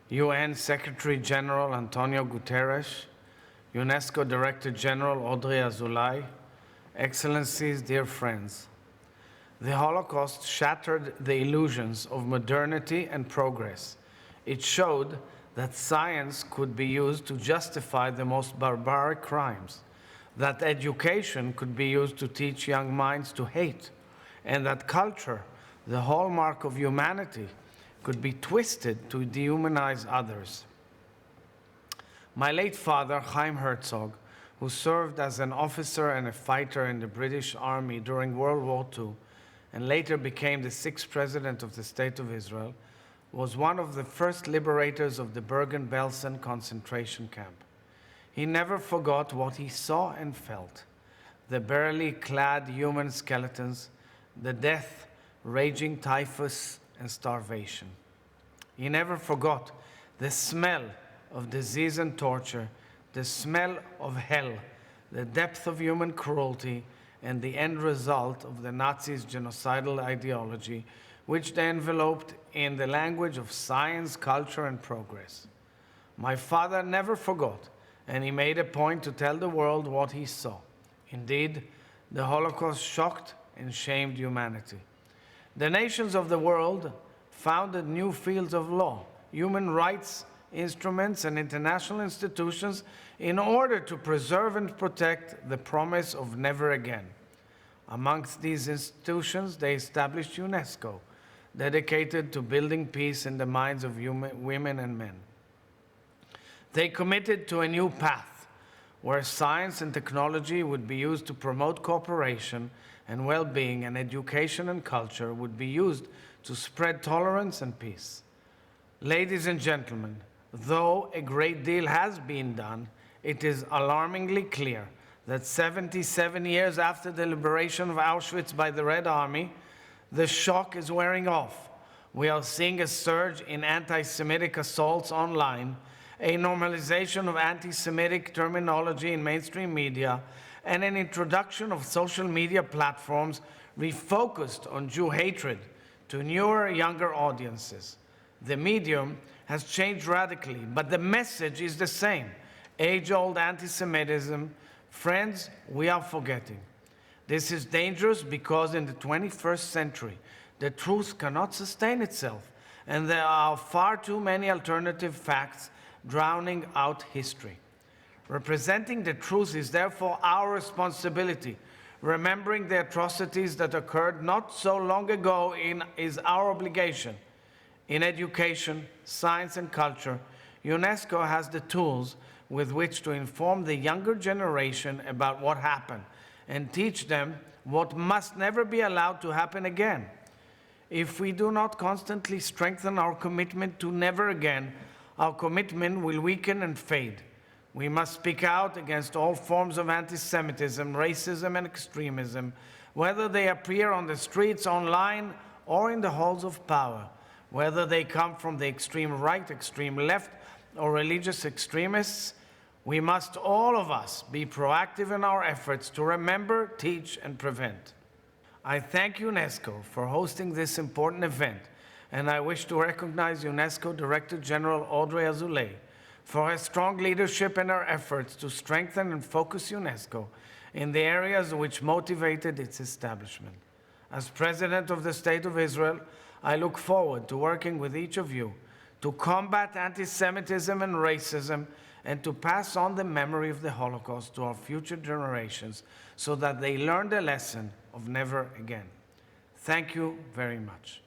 UN Secretary General Antonio Guterres, UNESCO Director General Audrey Azoulay, Excellencies, dear friends, the Holocaust shattered the illusions of modernity and progress. It showed that science could be used to justify the most barbaric crimes, that education could be used to teach young minds to hate, and that culture, the hallmark of humanity, could be twisted to dehumanize others. My late father, Isaac Herzog, who served as an officer and a fighter in the British Army during World War II, and later became the 6th President of the State of Israel, was one of the first liberators of the Bergen-Belsen concentration camp. He never forgot what he saw and felt: the barely clad human skeletons, the death, raging typhus, and starvation. He never forgot the smell of disease and torture, the smell of hell, the depth of human cruelty, and the end result of the Nazis' genocidal ideology, which they enveloped in the language of science, culture, and progress. My father never forgot, and he made a point to tell the world what he saw. Indeed, the Holocaust shocked and shamed humanity. The nations of the world founded new fields of law, human rights instruments, and international institutions in order to preserve and protect the promise of never again. Amongst these institutions, they established UNESCO, dedicated to building peace in the minds of women and men. They committed to a new path, where science and technology would be used to promote cooperation and well-being, and education and culture would be used to spread tolerance and peace. Ladies and gentlemen, though a great deal has been done, it is alarmingly clear that 77 years after the liberation of Auschwitz by the Red Army, the shock is wearing off. We are seeing a surge in anti-Semitic assaults online, a normalization of anti-Semitic terminology in mainstream media, and an introduction of social media platforms refocused on Jew hatred to newer, younger audiences. The medium has changed radically, but the message is the same: age-old anti-Semitism. Friends, we are forgetting. This is dangerous because in the 21st century, the truth cannot sustain itself, and there are far too many alternative facts drowning out history. Representing the truth is therefore our responsibility. Remembering the atrocities that occurred not so long ago is our obligation. In education, science, and culture, UNESCO has the tools with which to inform the younger generation about what happened and teach them what must never be allowed to happen again. If we do not constantly strengthen our commitment to never again, our commitment will weaken and fade. We must speak out against all forms of anti-Semitism, racism, and extremism, whether they appear on the streets, online, or in the halls of power, whether they come from the extreme right, extreme left, or religious extremists. We must, all of us, be proactive in our efforts to remember, teach, and prevent. I thank UNESCO for hosting this important event, and I wish to recognize UNESCO Director General Audrey Azoulay for her strong leadership and her efforts to strengthen and focus UNESCO in the areas which motivated its establishment. As President of the State of Israel, I look forward to working with each of you to combat anti-Semitism and racism, and to pass on the memory of the Holocaust to our future generations so that they learn the lesson of never again. Thank you very much.